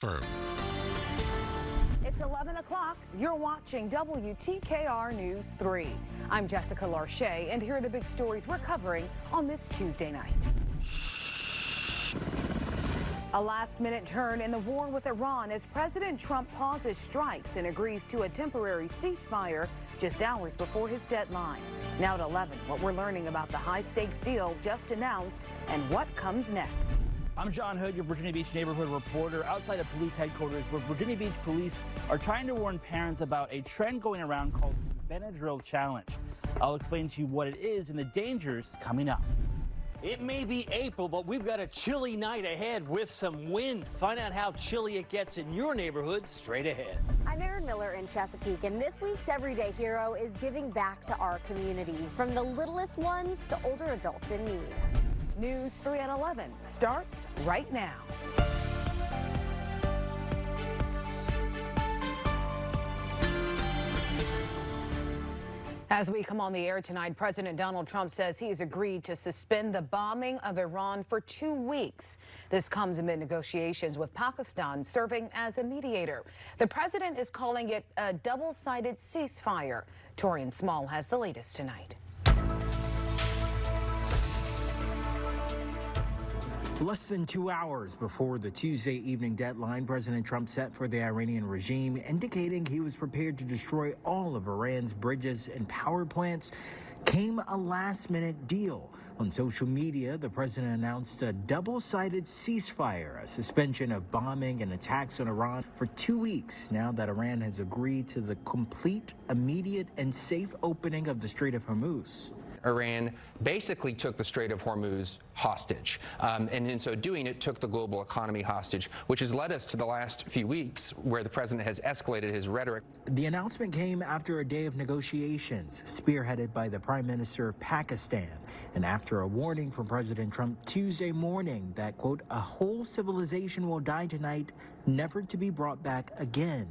Firm. It's 11 o'clock. You're watching WTKR News 3. I'm Jessica Larche, and here are the big stories we're covering on this Tuesday night. A last-minute turn in the war with Iran as President Trump pauses strikes and agrees to a temporary ceasefire just hours before his deadline. Now at 11, what we're learning about the high-stakes deal just announced and what comes next. I'm John Hood, your Virginia Beach neighborhood reporter outside of police headquarters, where Virginia Beach police are trying to warn parents about a trend going around called Benadryl Challenge. I'll explain to you what it is and the dangers coming up. It may be April, but we've got a chilly night ahead with some wind. Find out how chilly it gets in your neighborhood straight ahead. I'm Erin Miller in Chesapeake, and this week's Everyday Hero is giving back to our community, from the littlest ones to older adults in need. News 3 at 11 starts right now. As we come on the air tonight, President Donald Trump says he has agreed to suspend the bombing of Iran for 2 weeks. This comes amid negotiations with Pakistan serving as a mediator. The president is calling it a double-sided ceasefire. Torian Small has the latest tonight. Less than 2 hours before the Tuesday evening deadline President Trump set for the Iranian regime, indicating he was prepared to destroy all of Iran's bridges and power plants, came a last-minute deal. On social media, the president announced a double-sided ceasefire, a suspension of bombing and attacks on Iran for 2 weeks now that Iran has agreed to the complete, immediate, and safe opening of the Strait of Hormuz. Iran basically took the Strait of Hormuz hostage, and in so doing, it took the global economy hostage, which has led us to the last few weeks where the president has escalated his rhetoric. The announcement came after a day of negotiations spearheaded by the Prime Minister of Pakistan, and after a warning from President Trump Tuesday morning that, quote, a whole civilization will die tonight, never to be brought back again.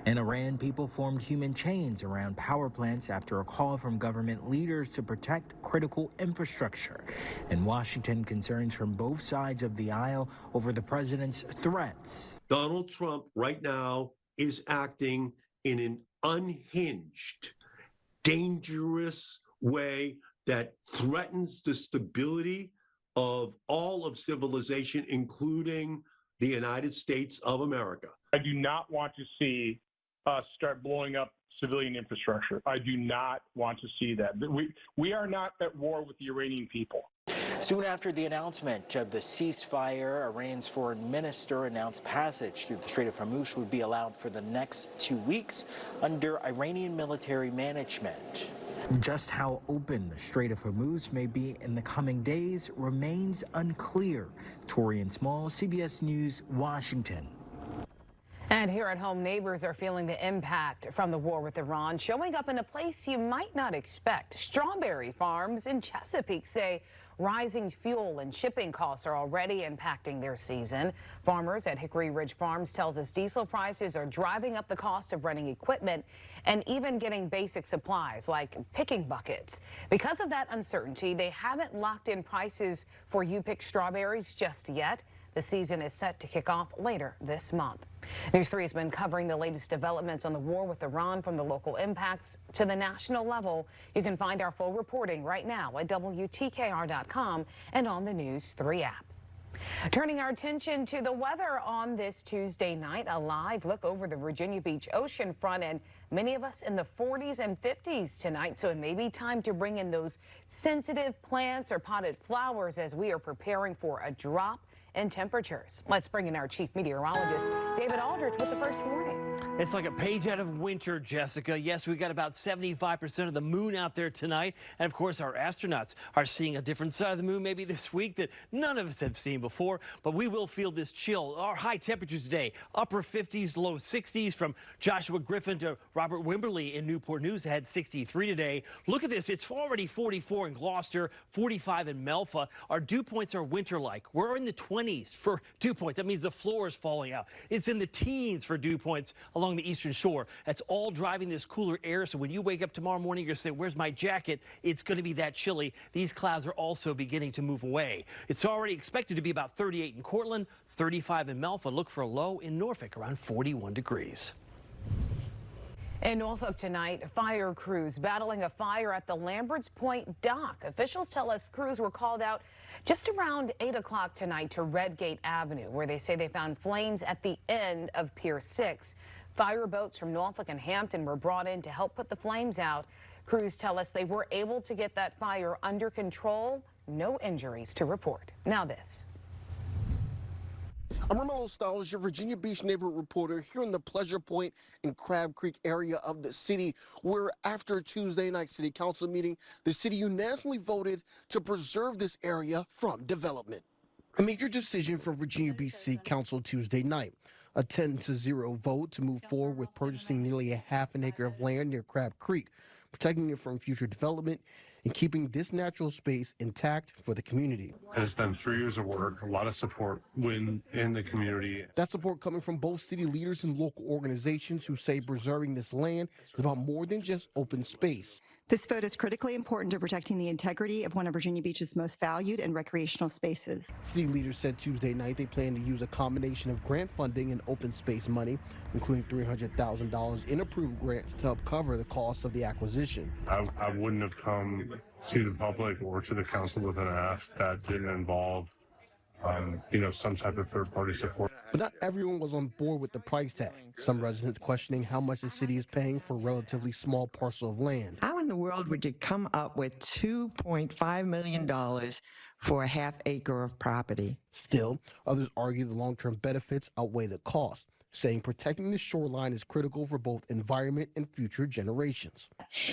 In Iran, people formed human chains around power plants after a call from government leaders to protect critical infrastructure. In Washington, concerns from both sides of the aisle over the president's threats. Donald Trump right now is acting in an unhinged, dangerous way that threatens the stability of all of civilization, including the United States of America. I do not want to see us start blowing up civilian infrastructure. I do not want to see that. We are not at war with the Iranian people. Soon after the announcement of the ceasefire, Iran's foreign minister announced passage through the Strait of Hormuz would be allowed for the next 2 weeks under Iranian military management. Just how open the Strait of Hormuz may be in the coming days remains unclear. Torian Small, CBS News, Washington. And here at home, neighbors are feeling the impact from the war with Iran, showing up in a place you might not expect. Strawberry farms in Chesapeake say rising fuel and shipping costs are already impacting their season. Farmers at Hickory Ridge Farms tells us diesel prices are driving up the cost of running equipment and even getting basic supplies like picking buckets. Because of that uncertainty, they haven't locked in prices for U-Pick strawberries just yet. The season is set to kick off later this month. News 3 has been covering the latest developments on the war with Iran, from the local impacts to the national level. You can find our full reporting right now at WTKR.com and on the News 3 app. Turning our attention to the weather on this Tuesday night, a live look over the Virginia Beach ocean front, and many of us in the 40s and 50s tonight, so it may be time to bring in those sensitive plants or potted flowers as we are preparing for a drop in temperatures. Let's bring in our chief meteorologist, David Aldrich, with the first warning. It's like a page out of winter, Jessica. Yes, we've got about 75% of the moon out there tonight. And of course, our astronauts are seeing a different side of the moon maybe this week that none of us have seen before. But we will feel this chill. Our high temperatures today, upper 50s, low 60s, from Joshua Griffin to Robert Wimberly in Newport News had 63 today. Look at this. It's already 44 in Gloucester, 45 in Melfa. Our dew points are winter-like. We're in the 20s for dew points. That means the floor is falling out. It's in the teens for dew points along the eastern shore. That's all driving this cooler air. So when you wake up tomorrow morning, you're going to say, where's my jacket? It's going to be that chilly. These clouds are also beginning to move away. It's already expected to be about 38 in Cortland, 35 in Melfa. Look for a low in Norfolk around 41 degrees. In Norfolk tonight, fire crews battling a fire at the Lamberts Point dock. Officials tell us crews were called out just around 8 o'clock tonight to Redgate Avenue, where they say they found flames at the end of Pier 6. Fire boats from Norfolk and Hampton were brought in to help put the flames out. Crews tell us they were able to get that fire under control. No injuries to report. Now this. I'm Romello Stiles, your Virginia Beach neighborhood reporter here in the Pleasure Point and Crab Creek area of the city, where after Tuesday night city council meeting, the city unanimously voted to preserve this area from development. A major decision for Virginia Beach City Council Tuesday night. A 10-0 vote to move forward with purchasing nearly a half an acre of land near Crab Creek, protecting it from future development and keeping this natural space intact for the community. It's been 3 years of work, a lot of support in the community. That support coming from both city leaders and local organizations who say preserving this land is about more than just open space. This vote is critically important to protecting the integrity of one of Virginia Beach's most valued and recreational spaces. City leaders said Tuesday night they plan to use a combination of grant funding and open space money, including $300,000 in approved grants to help cover the costs of the acquisition. I wouldn't have come to the public or to the council with an ask that didn't involve some type of third-party support. But not everyone was on board with the price tag. Some residents questioning how much the city is paying for a relatively small parcel of land. How in the world would you come up with $2.5 million for a half acre of property? Still, others argue the long-term benefits outweigh the cost, saying protecting the shoreline is critical for both environment and future generations.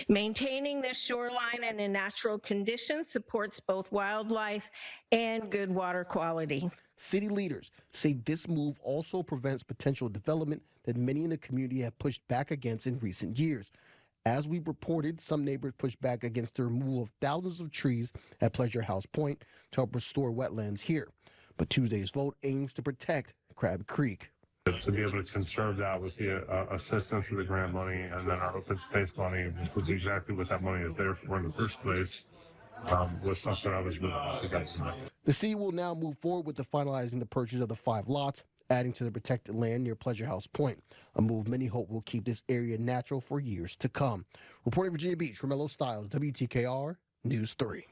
Maintaining the shoreline and in natural conditions supports both wildlife and good water quality. City leaders say this move also prevents potential development that many in the community have pushed back against in recent years. As we reported, some neighbors pushed back against the removal of thousands of trees at Pleasure House Point to help restore wetlands here. But Tuesday's vote aims to protect Crab Creek. To be able to conserve that with the assistance of the grant money and then our open space money, which is exactly what that money is there for in the first place, was something I was really against. The city will now move forward with the finalizing the purchase of the 5 lots, adding to the protected land near Pleasure House Point, a move many hope will keep this area natural for years to come. Reporting Virginia Beach, Romello Stiles, WTKR News 3.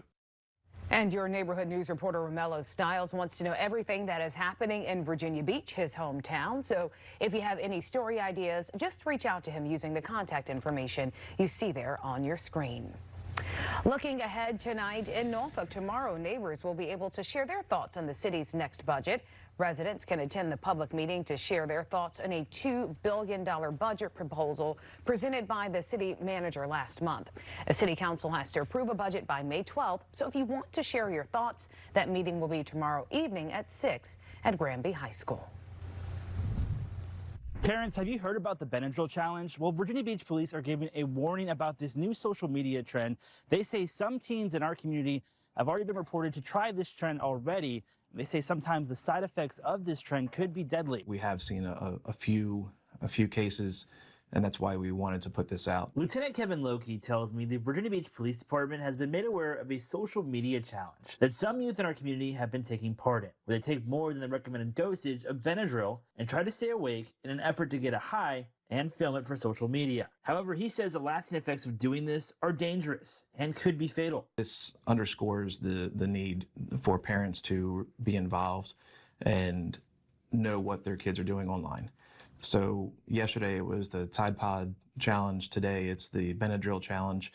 And your neighborhood news reporter Romello Stiles wants to know everything that is happening in Virginia Beach, his hometown. So if you have any story ideas, just reach out to him using the contact information you see there on your screen. Looking ahead tonight in Norfolk, tomorrow neighbors will be able to share their thoughts on the city's next budget. Residents can attend the public meeting to share their thoughts on a $2 billion budget proposal presented by the city manager last month. A city council has to approve a budget by May 12th, so if you want to share your thoughts, that meeting will be tomorrow evening at 6 at Granby High School. Parents, have you heard about the Benadryl challenge? Well, Virginia Beach police are giving a warning about this new social media trend. They say some teens in our community have already been reported to try this trend already. They say sometimes the side effects of this trend could be deadly. We have seen a few cases, and that's why we wanted to put this out. Lieutenant Kevin Loki tells me the Virginia Beach Police Department has been made aware of a social media challenge that some youth in our community have been taking part in, where they take more than the recommended dosage of Benadryl and try to stay awake in an effort to get a high and film it for social media. However, he says the lasting effects of doing this are dangerous and could be fatal. This underscores the need for parents to be involved and know what their kids are doing online. So yesterday it was the Tide Pod challenge. Today it's the Benadryl challenge.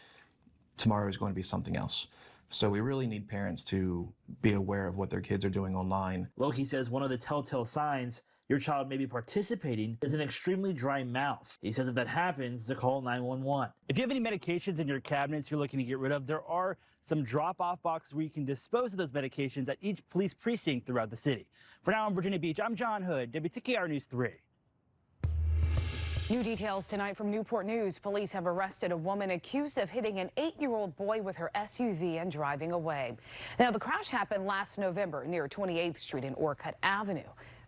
Tomorrow is going to be something else. So we really need parents to be aware of what their kids are doing online. Loki says one of the telltale signs your child may be participating is an extremely dry mouth. He says if that happens, to call 911. If you have any medications in your cabinets you're looking to get rid of, there are some drop-off boxes where you can dispose of those medications at each police precinct throughout the city. For now in Virginia Beach, I'm John Hood, WTKR News 3. New details tonight from Newport News. Police have arrested a woman accused of hitting an 8-year-old boy with her SUV and driving away. Now, the crash happened last November near 28th Street and Orcutt Avenue.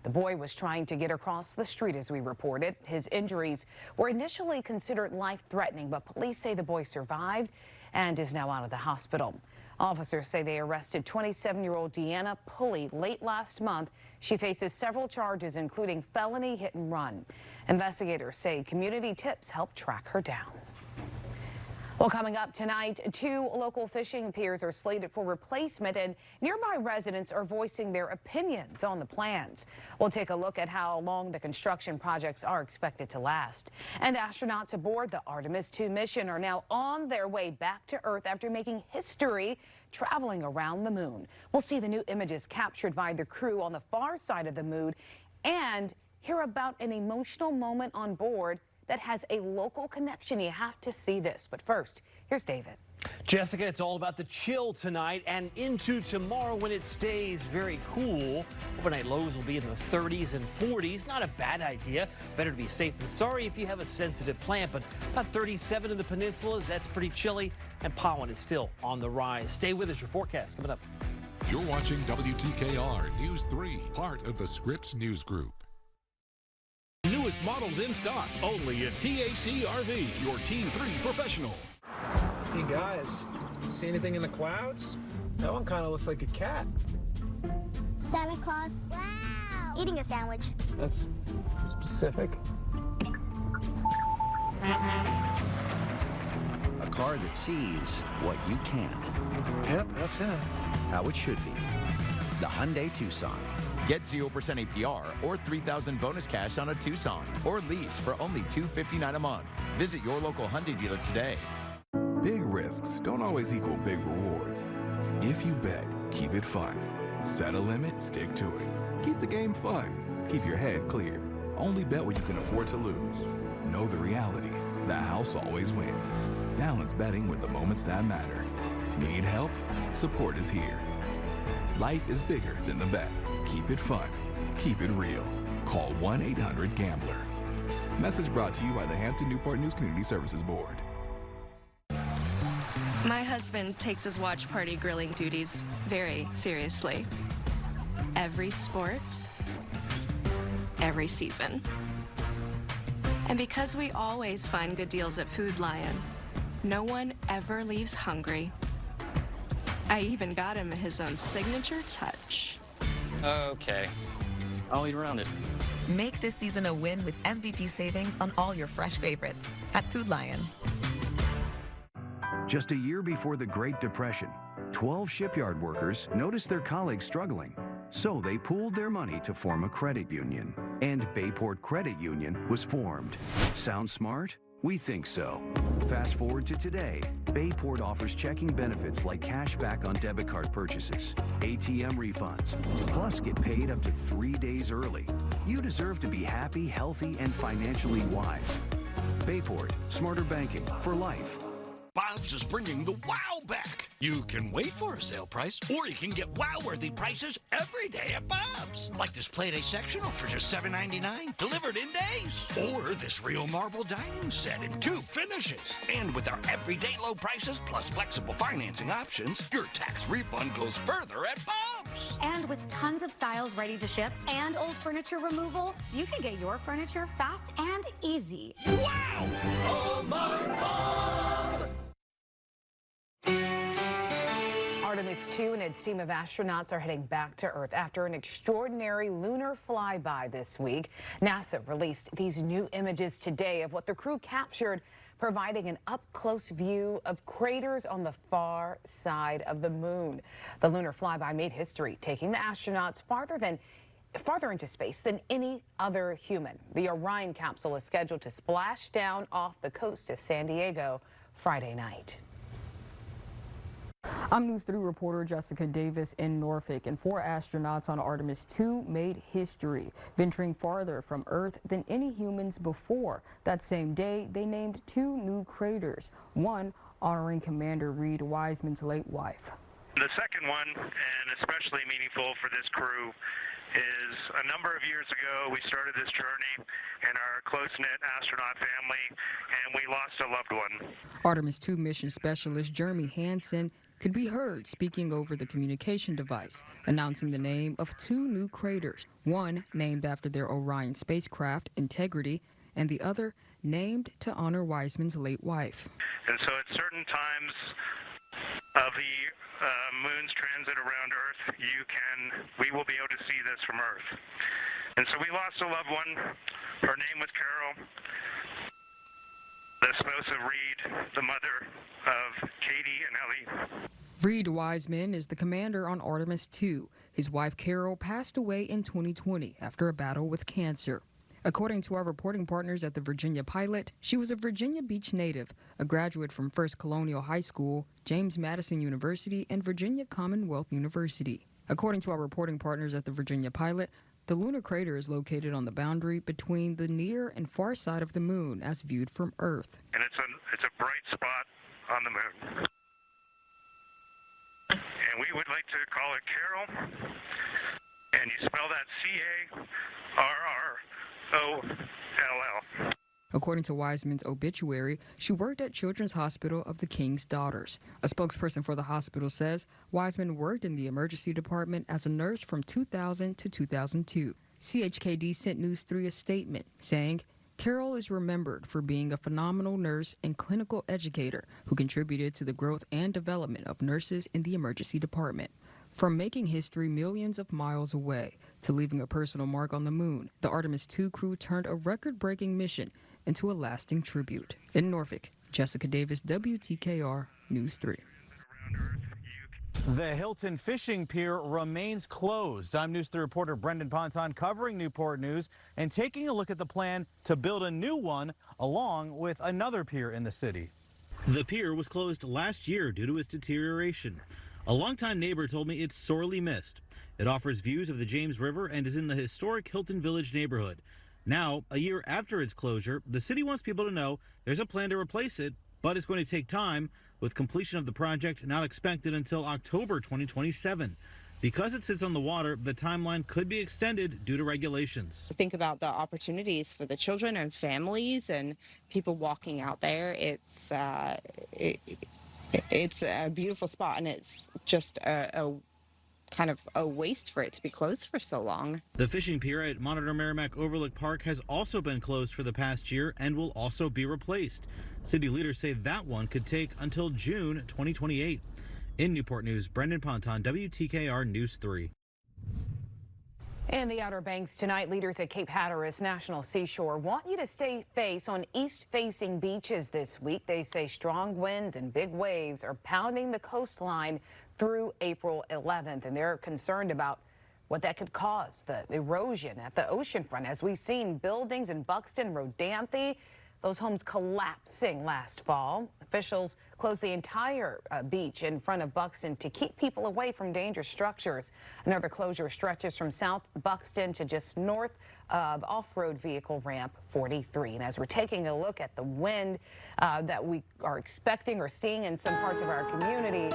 The boy was trying to get across the street, as we reported. His injuries were initially considered life-threatening, but police say the boy survived and is now out of the hospital. Officers say they arrested 27-year-old Deanna Pulley late last month. She faces several charges, including felony hit and run. Investigators say community tips helped track her down. Well, coming up tonight, 2 local fishing piers are slated for replacement, and nearby residents are voicing their opinions on the plans. We'll take a look at how long the construction projects are expected to last. And astronauts aboard the Artemis II mission are now on their way back to Earth after making history traveling around the moon. We'll see the new images captured by the crew on the far side of the moon and hear about an emotional moment on board that has a local connection. You have to see this. But first, here's David. Jessica, it's all about the chill tonight and into tomorrow when it stays very cool. Overnight lows will be in the 30s and 40s. Not a bad idea. Better to be safe than sorry if you have a sensitive plant, but about 37 in the peninsulas. That's pretty chilly, and pollen is still on the rise. Stay with us. Your forecast coming up. You're watching WTKR News 3, part of the Scripps News Group. Newest models in stock, only at TAC RV, your Team 3 professional. Hey guys, see anything in the clouds? That one kind of looks like a cat. Santa Claus. Wow. Eating a sandwich. That's specific. A car that sees what you can't. Yep, that's him. How it should be. The Hyundai Tucson. Get 0% APR or $3,000 bonus cash on a Tucson or lease for only $259 a month. Visit your local Hyundai dealer today. Big risks don't always equal big rewards. If you bet, keep it fun. Set a limit, stick to it. Keep the game fun. Keep your head clear. Only bet what you can afford to lose. Know the reality. The house always wins. Balance betting with the moments that matter. Need help? Support is here. Life is bigger than the bet. Keep it fun. Keep it real. Call 1-800-GAMBLER. Message brought to you by the Hampton Newport News Community Services Board. My husband takes his watch party grilling duties very seriously. Every sport, every season. And because we always find good deals at Food Lion, no one ever leaves hungry. I even got him his own signature touch. Okay, I'll eat around it. Make this season a win with MVP savings on all your fresh favorites at Food Lion. Just a year before the Great Depression, 12 shipyard workers noticed their colleagues struggling. So they pooled their money to form a credit union. And Bayport Credit Union was formed. Sound smart? We think so. Fast forward to today, Bayport offers checking benefits like cash back on debit card purchases, ATM refunds, plus get paid up to 3 days early. You deserve to be happy, healthy, and financially wise. Bayport, smarter banking for life. Bob's is bringing the wow back. You can wait for a sale price, or you can get wow-worthy prices every day at Bob's. Like this Play-Day sectional for just $7.99, delivered in days. Or this real marble dining set in 2 finishes. And with our everyday low prices plus flexible financing options, your tax refund goes further at Bob's. And with tons of styles ready to ship and old furniture removal, you can get your furniture fast and easy. Wow! Oh my Bob! Artemis II and its team of astronauts are heading back to Earth after an extraordinary lunar flyby this week. NASA released these new images today of what the crew captured, providing an up-close view of craters on the far side of the moon. The lunar flyby made history, taking the astronauts farther into space than any other human. The Orion capsule is scheduled to splash down off the coast of San Diego Friday night. I'm News 3 reporter Jessica Davis in Norfolk, and 4 astronauts on Artemis II made history, venturing farther from Earth than any humans before. That same day, they named 2 new craters, one honoring Commander Reed Wiseman's late wife. The second one, and especially meaningful for this crew, is a number of years ago we started this journey in our close-knit astronaut family, and we lost a loved one. Artemis II mission specialist Jeremy Hansen could be heard speaking over the communication device, announcing the name of 2 new craters, one named after their Orion spacecraft, Integrity, and the other named to honor Wiseman's late wife. And so at certain times of the moon's transit around Earth, we will be able to see this from Earth. And so we lost a loved one. Her name was Carol, the spouse of Reed, the mother of Katie and Ellie. Reed Wiseman is the commander on Artemis II. His wife Carol passed away in 2020 after a battle with cancer. According to our reporting partners at the Virginia Pilot, she was a Virginia Beach native, a graduate from First Colonial High School, James Madison University, and Virginia Commonwealth University. According to our reporting partners at the Virginia Pilot, the lunar crater is located on the boundary between the near and far side of the moon as viewed from Earth. And it's a bright spot on the moon. And we would like to call it Carol, and you spell that Carroll. According to Wiseman's obituary, she worked at Children's Hospital of the King's Daughters. A spokesperson for the hospital says Wiseman worked in the emergency department as a nurse from 2000 to 2002. CHKD sent News 3 a statement saying, Carol is remembered for being a phenomenal nurse and clinical educator who contributed to the growth and development of nurses in the emergency department. From making history millions of miles away to leaving a personal mark on the moon, the Artemis II crew turned a record-breaking mission into a lasting tribute. In Norfolk, Jessica Davis, WTKR News 3. The Hilton Fishing Pier remains closed. I'm News 3 reporter Brendan Ponton covering Newport News and taking a look at the plan to build a new one along with another pier in the city. The pier was closed last year due to its deterioration. A longtime neighbor told me it's sorely missed. It offers views of the James River and is in the historic Hilton Village neighborhood. Now, a year after its closure, the city wants people to know there's a plan to replace it, but it's going to take time, with completion of the project not expected until October 2027. Because it sits on the water, the timeline could be extended due to regulations. Think about the opportunities for the children and families and people walking out there. It's a beautiful spot, and it's just a kind of a waste for it to be closed for so long. The fishing pier at Monitor Merrimack Overlook Park has also been closed for the past year and will also be replaced. City leaders say that one could take until June 2028. In Newport News, Brendan Ponton, WTKR News 3. In the Outer Banks tonight, leaders at Cape Hatteras National Seashore want you to stay safe on east-facing beaches this week. They say strong winds and big waves are pounding the coastline through April 11th, and they're concerned about what that could cause, the erosion at the oceanfront. As we've seen buildings in Buxton, Rodanthe, those homes collapsing last fall. Officials closed the entire beach in front of Buxton to keep people away from dangerous structures. Another closure stretches from South Buxton to just north of off-road vehicle ramp 43. And as we're taking a look at the wind that we are expecting or seeing in some parts of our community,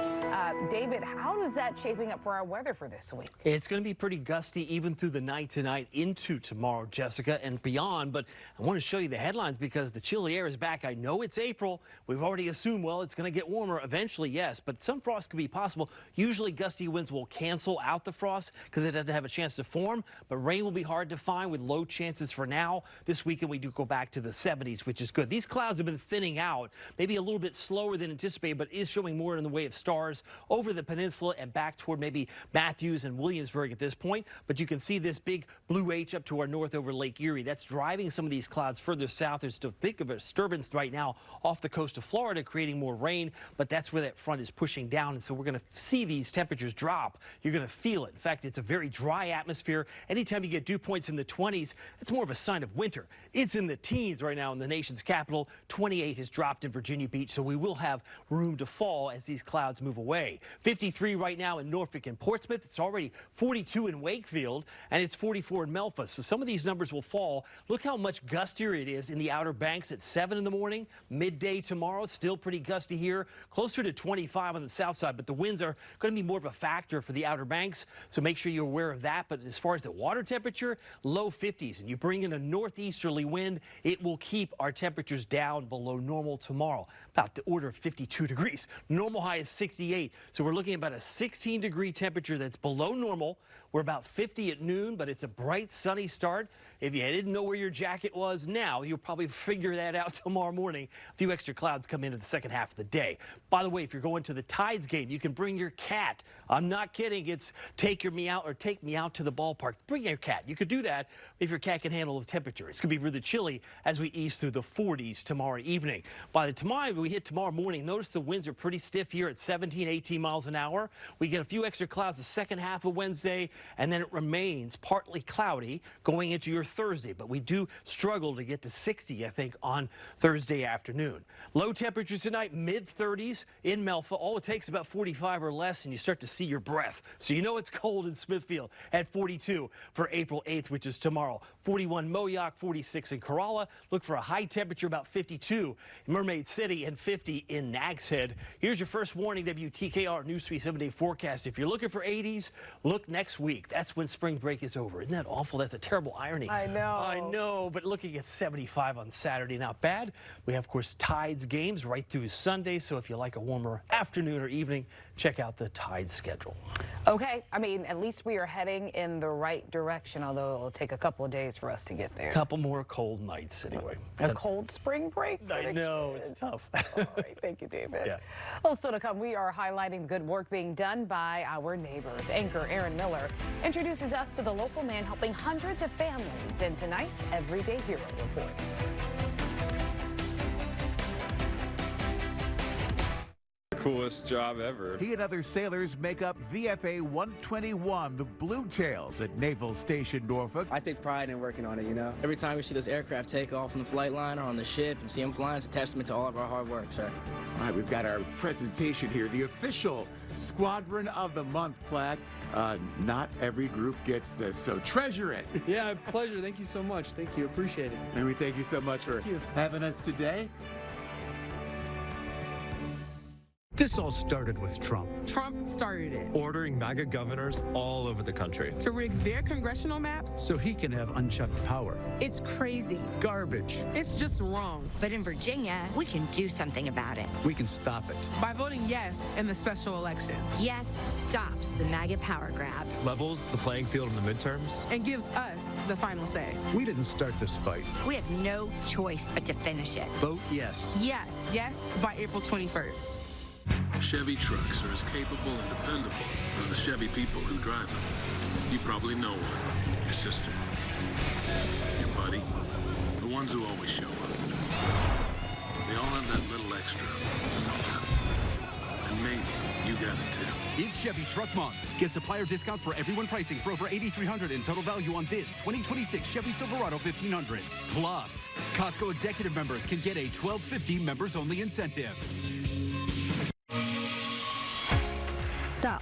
David, how is that shaping up for our weather for this week? It's going to be pretty gusty even through the night tonight into tomorrow, Jessica, and beyond. But I want to show you the headlines because the chilly air is back. I know it's April. We've already assumed, well, it's going to get warmer eventually, yes, but some frost could be possible. Usually gusty winds will cancel out the frost because it doesn't have a chance to form, but rain will be hard to find with low chances for now. This weekend we do go back to the 70s, which is good. These clouds have been thinning out, maybe a little bit slower than anticipated, but is showing more in the way of stars over the peninsula and back toward maybe Matthews and Williamsburg at this point. But you can see this big blue H up to our north over Lake Erie. That's driving some of these clouds further south. There's still big of a disturbance right now off the coast of Florida, creating more rain, but that's where that front is pushing down. And so we're going to see these temperatures drop. You're going to feel it. In fact, it's a very dry atmosphere. Anytime you get dew points in the 20s, it's more of a sign of winter. It's in the teens right now in the nation's capital. 28 has dropped in Virginia Beach, so we will have room to fall as these clouds move away. 53 right now in Norfolk and Portsmouth. It's already 42 in Wakefield, and it's 44 in Memphis. So some of these numbers will fall. Look how much gustier it is in the Outer Banks at 7 in the morning. Midday tomorrow, still pretty gusty here. Closer to 25 on the south side, but the winds are going to be more of a factor for the Outer Banks, so make sure you're aware of that. But as far as the water temperature, low 50s and you bring in a northeasterly wind, it will keep our temperatures down below normal tomorrow, about the order of 52 degrees. Normal high is 68, so we're looking at about a 16-degree temperature that's below normal. We're about 50 at noon, but it's a bright, sunny start. If you didn't know where your jacket was now, you'll probably figure that out tomorrow morning. A few extra clouds come into the second half of the day. By the way, if you're going to the Tides game, you can bring your cat. I'm not kidding. It's take me out to the ballpark. Bring your cat. You could do that if your cat can handle the temperature. It's going to be really chilly as we ease through the 40s tomorrow evening. By the time we hit tomorrow morning, notice the winds are pretty stiff here at 17, 18 miles an hour. We get a few extra clouds the second half of Wednesday, and then it remains partly cloudy going into your Thursday, but we do struggle to get to 60, I think, on Thursday afternoon. Low temperatures tonight, mid-30s in Melfa. All it takes is about 45 or less, and you start to see your breath. So you know it's cold in Smithfield at 42 for April 8th, which is tomorrow. 41 Moyoc, 46 in Corolla. Look for a high temperature about 52 in Mermaid City and 50 in Nags Head. Here's your first warning, WTKR News 3 7-day forecast. If you're looking for 80s, look next week. That's when spring break is over. Isn't that awful? That's a terrible irony. I know, but looking at 75 on Saturday, not bad. We have, of course, Tides games right through Sunday, so if you like a warmer afternoon or evening, check out the Tides schedule. Okay, I mean, at least we are heading in the right direction, although it'll take a couple of days for us to get there. A couple more cold nights, anyway. A cold spring break? I know, it's tough. All right, thank you, David. Yeah. Well, still to come, we are highlighting the good work being done by our neighbors. Anchor Aaron Miller introduces us to the local man helping hundreds of families in tonight's Everyday Hero Report. Coolest job ever. He and other sailors make up VFA 121, the Blue Tails at Naval Station Norfolk. I take pride in working on it, you know. Every time we see those aircraft take off from the flight line or on the ship and see them flying, it's a testament to all of our hard work, sir. All right, we've got our presentation here, the official Squadron of the Month plaque. Not every group gets this, so treasure it. Yeah, pleasure. Thank you so much. Thank you. Appreciate it. And we thank you so much for having us today. This all started with Trump. Trump started it. Ordering MAGA governors all over the country. To rig their congressional maps? So he can have unchecked power. It's crazy. Garbage. It's just wrong. But in Virginia, we can do something about it. We can stop it. By voting yes in the special election. Yes stops the MAGA power grab. Levels the playing field in the midterms. And gives us the final say. We didn't start this fight. We have no choice but to finish it. Vote yes. Yes. Yes by April 21st. Chevy trucks are as capable and dependable as the Chevy people who drive them. You probably know one. Your sister. Your buddy. The ones who always show up. They all have that little extra something. And maybe you got it too. It's Chevy Truck Month. Get supplier discount for everyone pricing for over $8,300 in total value on this 2026 Chevy Silverado 1500. Plus, Costco executive members can get a $12.50 members only incentive. So,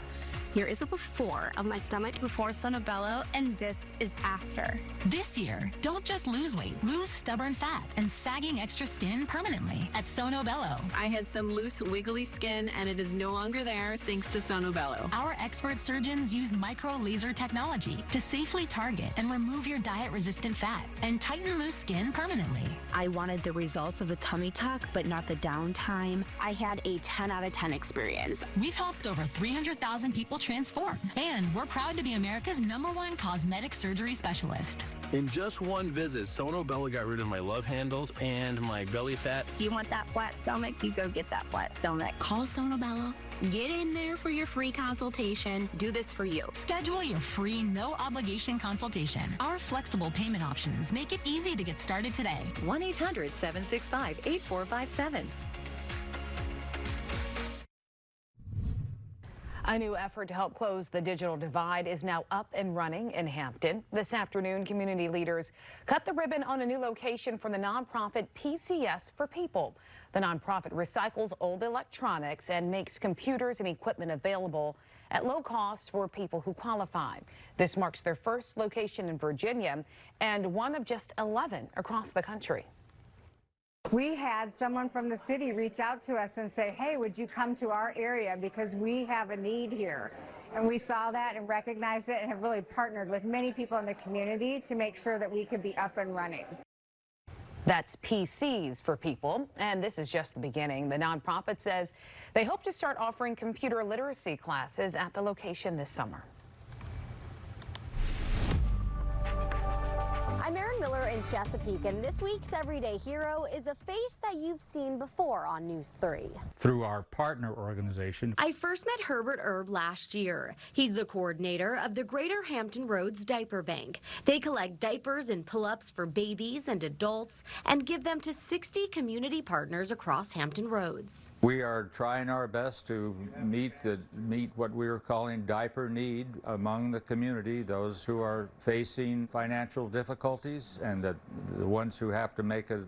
here is a before of my stomach before Sono Bello, and this is after. This year, don't just lose weight, lose stubborn fat and sagging extra skin permanently at Sono Bello. I had some loose, wiggly skin, and it is no longer there thanks to Sono Bello. Our expert surgeons use micro laser technology to safely target and remove your diet-resistant fat and tighten loose skin permanently. I wanted the results of the tummy tuck, but not the downtime. I had a 10 out of 10 experience. We've helped over 300,000 people transform, and we're proud to be America's #1 cosmetic surgery specialist. In just one visit, Sono Bello got rid of my love handles and my belly fat. You want that flat stomach? You go get that flat stomach. Call Sono Bello. Get in there for your free consultation. Do this for you. Schedule your free, no-obligation consultation. Our flexible payment options make it easy to get started today. 1-800-765-8457. A new effort to help close the digital divide is now up and running in Hampton. This afternoon, community leaders cut the ribbon on a new location for the nonprofit PCS for People. The nonprofit recycles old electronics and makes computers and equipment available at low cost for people who qualify. This marks their first location in Virginia and one of just 11 across the country. We had someone from the city reach out to us and say, hey, would you come to our area because we have a need here. And we saw that and recognized it and have really partnered with many people in the community to make sure that we could be up and running. That's PCs for People, and this is just the beginning. The nonprofit says they hope to start offering computer literacy classes at the location this summer. I'm Erin Miller in Chesapeake, and this week's Everyday Hero is a face that you've seen before on News 3. Through our partner organization. I first met Herbert Erb last year. He's the coordinator of the Greater Hampton Roads Diaper Bank. They collect diapers and pull-ups for babies and adults and give them to 60 community partners across Hampton Roads. We are trying our best to meet what we're calling diaper need among the community, those who are facing financial difficulties and the ones who have to make a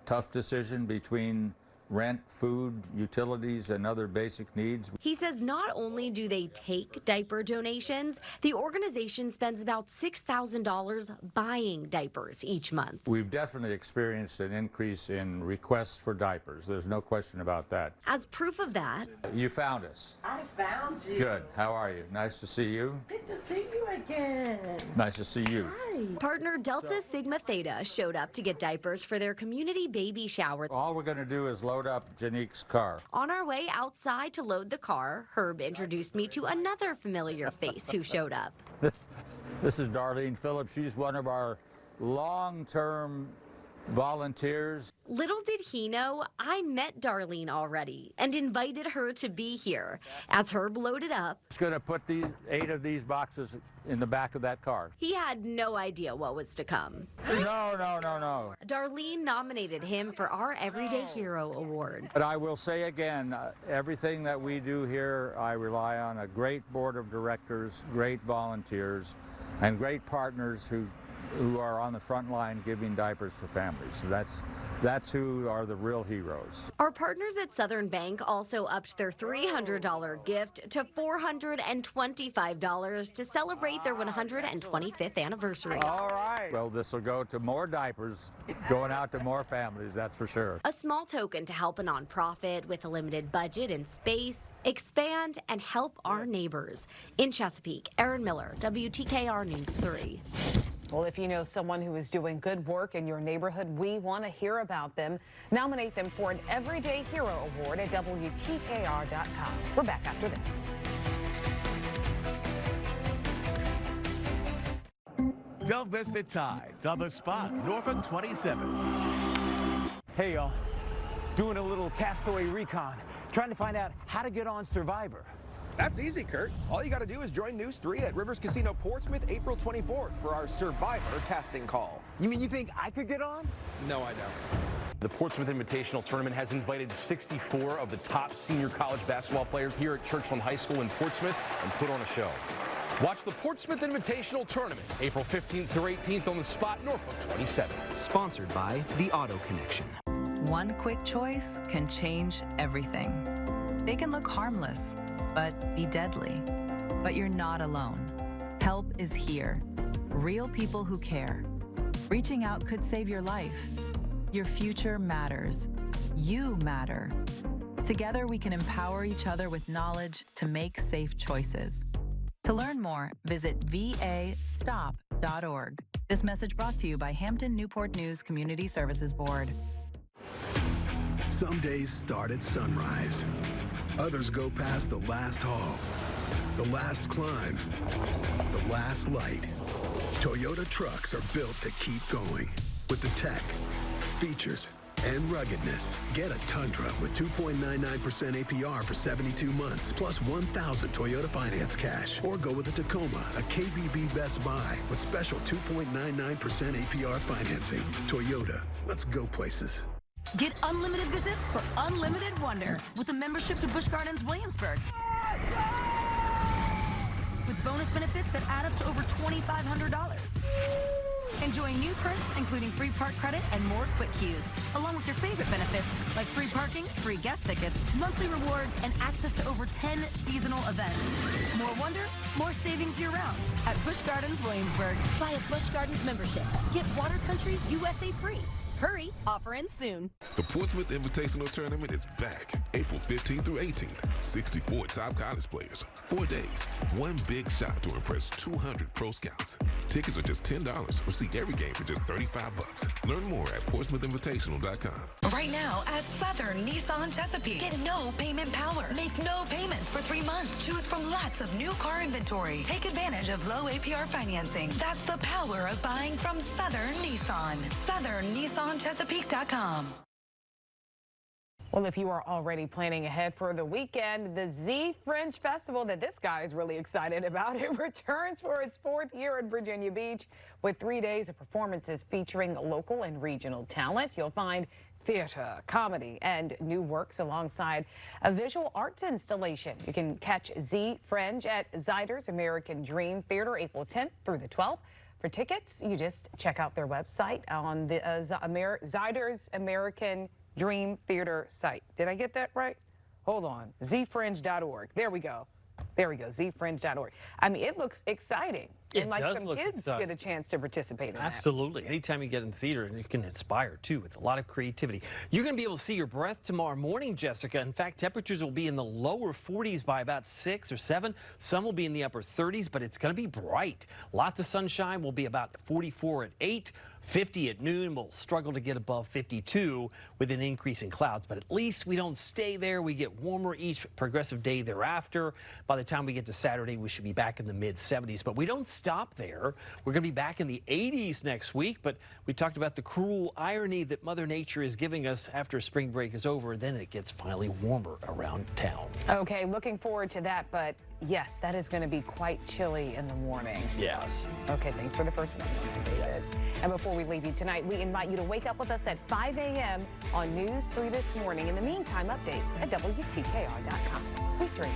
tough decision between rent, food, utilities, and other basic needs. He says not only do they take diaper donations, the organization spends about $6,000 buying diapers each month. We've definitely experienced an increase in requests for diapers. There's no question about that. As proof of that, you found us. I found you. Good. How are you? Nice to see you. Good to see you again. Nice to see you. Hi. Partner Delta Sigma Theta showed up to get diapers for their community baby shower. All we're going to do is load up Janique's car. On our way outside to load the car, Herb introduced me to another familiar face who showed up. This is Darlene Phillips. She's one of our long-term volunteers. Little did he know, I met Darlene already and invited her to be here. As Herb loaded up, He's going to put 8 of these boxes in the back of that car. He had no idea what was to come. No. Darlene nominated him for our Everyday Hero Award. But I will say again, everything that we do here, I rely on a great board of directors, great volunteers, and great partners who are on the front line giving diapers to families. So that's who are the real heroes. Our partners at Southern Bank also upped their $300 gift to $425 to celebrate their 125th anniversary. All right. Well, this will go to more diapers, going out to more families, that's for sure. A small token to help a nonprofit with a limited budget and space expand and help our neighbors. In Chesapeake, Erin Miller, WTKR News 3. Well, if you know someone who is doing good work in your neighborhood, we want to hear about them. Nominate them for an Everyday Hero Award at WTKR.com. We're back after this. Don't miss the tides on the spot, Norfolk 27. Hey, y'all. Doing a little castaway recon, trying to find out how to get on Survivor. That's easy, Kurt. All you got to do is join News 3 at Rivers Casino Portsmouth April 24th for our Survivor casting call. You mean you think I could get on? No, I don't. The Portsmouth Invitational Tournament has invited 64 of the top senior college basketball players here at Churchland High School in Portsmouth and put on a show. Watch the Portsmouth Invitational Tournament, April 15th through 18th on the spot, Norfolk 27. Sponsored by The Auto Connection. One quick choice can change everything. They can look harmless, but be deadly. But you're not alone. Help is here. Real people who care. Reaching out could save your life. Your future matters. You matter. Together we can empower each other with knowledge to make safe choices. To learn more, visit vastop.org. This message brought to you by Hampton Newport News Community Services Board. Some days start at sunrise. Others go past the last haul, the last climb, the last light. Toyota trucks are built to keep going with the tech, features, and ruggedness. Get a Tundra with 2.99% APR for 72 months, plus 1,000 Toyota Finance cash. Or go with a Tacoma, a KBB Best Buy with special 2.99% APR financing. Toyota, let's go places. Get unlimited visits for unlimited wonder with a membership to Busch Gardens Williamsburg. With bonus benefits that add up to over $2,500. Enjoy new perks, including free park credit and more quick queues, along with your favorite benefits like free parking, free guest tickets, monthly rewards, and access to over 10 seasonal events. More wonder, more savings year-round at Busch Gardens Williamsburg. Buy a Busch Gardens membership. Get Water Country USA free. Hurry, offer ends soon. The Portsmouth Invitational Tournament is back April 15th through 18th. 64 top college players, 4 days, one big shot to impress 200 pro scouts. Tickets are just $10 or see every game for just $35. Learn more at PortsmouthInvitational.com. Right now at Southern Nissan Chesapeake. Get no payment power. Make no payments for 3 months. Choose from lots of new car inventory. Take advantage of low APR financing. That's the power of buying from Southern Nissan. SouthernNissanChesapeake.com. Well, if you are already planning ahead for the weekend, the Z Fringe Festival that this guy is really excited about, it returns for its 4th year in Virginia Beach with 3 days of performances featuring local and regional talent. You'll find theater, comedy, and new works alongside a visual arts installation. You can catch Z Fringe at Zyder's American Dream Theater April 10th through the 12th. For tickets, you just check out their website on the Zyder's American Dream Theater site. Did I get that right? Hold on. zfringe.org. There we go. There we go. zfringe.org. I mean, it looks exciting. And like some kids get a chance to participate in that. Absolutely. Anytime you get in theater, you can inspire too with a lot of creativity. You're going to be able to see your breath tomorrow morning, Jessica. In fact, temperatures will be in the lower 40s by about 6 or 7. Some will be in the upper 30s, but it's going to be bright. Lots of sunshine. Will be about 44 at 8. 50 at noon. We'll struggle to get above 52 with an increase in clouds, but at least we don't stay there. We get warmer each progressive day thereafter. By the time we get to Saturday, we should be back in the mid 70s, but we don't stop there. We're going to be back in the 80s next week, but we talked about the cruel irony that Mother Nature is giving us after spring break is over, and then it gets finally warmer around town. Okay, looking forward to that, but yes, that is going to be quite chilly in the morning. Yes. Okay, thanks for the first one, David. And before we leave you tonight, we invite you to wake up with us at 5 a.m. on News 3 this morning. In the meantime, updates at WTKR.com. Sweet dreams.